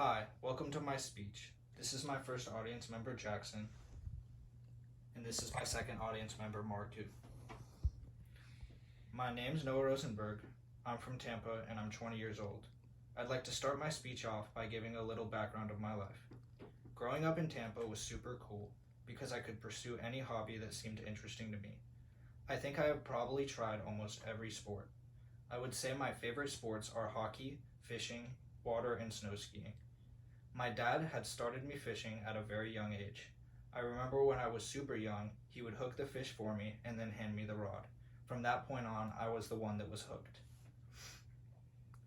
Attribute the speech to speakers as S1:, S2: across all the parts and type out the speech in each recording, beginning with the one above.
S1: Hi, welcome to my speech. This is my first audience member, Jackson, and this is my second audience member, Marku. My name's Noah Rosenberg. I'm from Tampa, and I'm 20 years old. I'd like to start my speech off by giving a little background of my life. Growing up in Tampa was super cool because I could pursue any hobby that seemed interesting to me. I think I have probably tried almost every sport. I would say my favorite sports are hockey, fishing, water, and snow skiing. My dad had started me fishing at a very young age. I remember when I was super young, he would hook the fish for me and then hand me the rod. From that point on, I was the one that was hooked.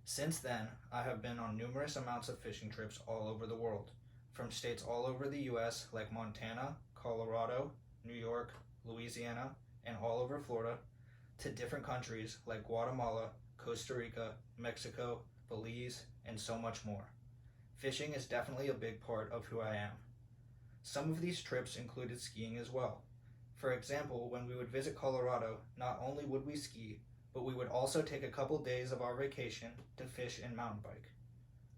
S1: Since then, I have been on numerous amounts of fishing trips all over the world, from states all over the US like Montana, Colorado, New York, Louisiana, and all over Florida, to different countries like Guatemala, Costa Rica, Mexico, Belize, and so much more. Fishing is definitely a big part of who I am. Some of these trips included skiing as well. For example, when we would visit Colorado, not only would we ski, but we would also take a couple days of our vacation to fish and mountain bike.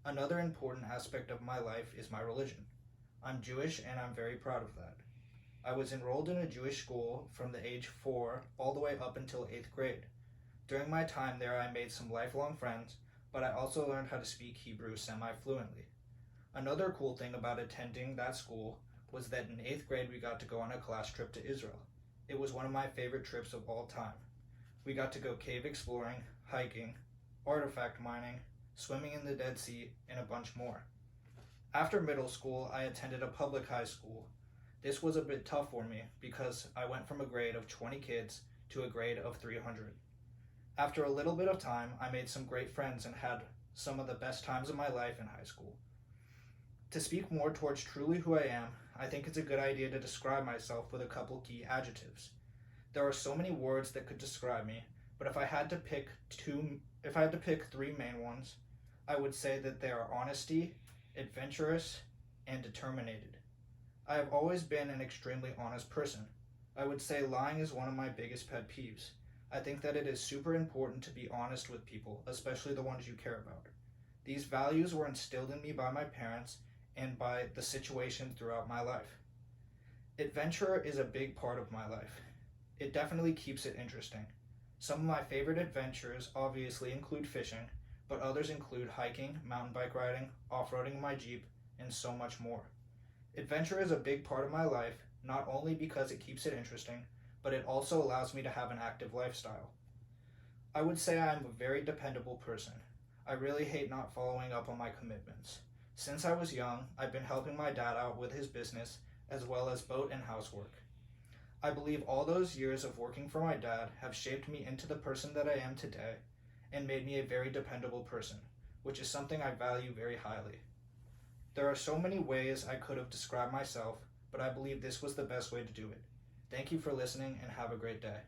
S1: Another important aspect of my life is my religion. I'm Jewish and I'm very proud of that. I was enrolled in a Jewish school from the age 4 all the way up until 8th grade. During my time there, I made some lifelong friends, but I also learned how to speak Hebrew semi-fluently. Another cool thing about attending that school was that in 8th grade we got to go on a class trip to Israel. It was one of my favorite trips of all time. We got to go cave exploring, hiking, artifact mining, swimming in the Dead Sea, and a bunch more. After middle school, I attended a public high school. This was a bit tough for me because I went from a grade of 20 kids to a grade of 300. After a little bit of time, I made some great friends and had some of the best times of my life in high school. To speak more towards truly who I am, I think it's a good idea to describe myself with a couple key adjectives. There are so many words that could describe me, but if I had to pick three main ones, I would say that they are honesty, adventurous, and determined. I have always been an extremely honest person. I would say lying is one of my biggest pet peeves. I think that it is super important to be honest with people, especially the ones you care about. These values were instilled in me by my parents and by the situation throughout my life. Adventure is a big part of my life. It definitely keeps it interesting. Some of my favorite adventures obviously include fishing, but others include hiking, mountain bike riding, off-roading my Jeep, and so much more. Adventure is a big part of my life, not only because it keeps it interesting, but it also allows me to have an active lifestyle. I would say I am a very dependable person. I really hate not following up on my commitments. Since I was young, I've been helping my dad out with his business as well as boat and housework. I believe all those years of working for my dad have shaped me into the person that I am today and made me a very dependable person, which is something I value very highly. There are so many ways I could have described myself, but I believe this was the best way to do it. Thank you for listening and have a great day.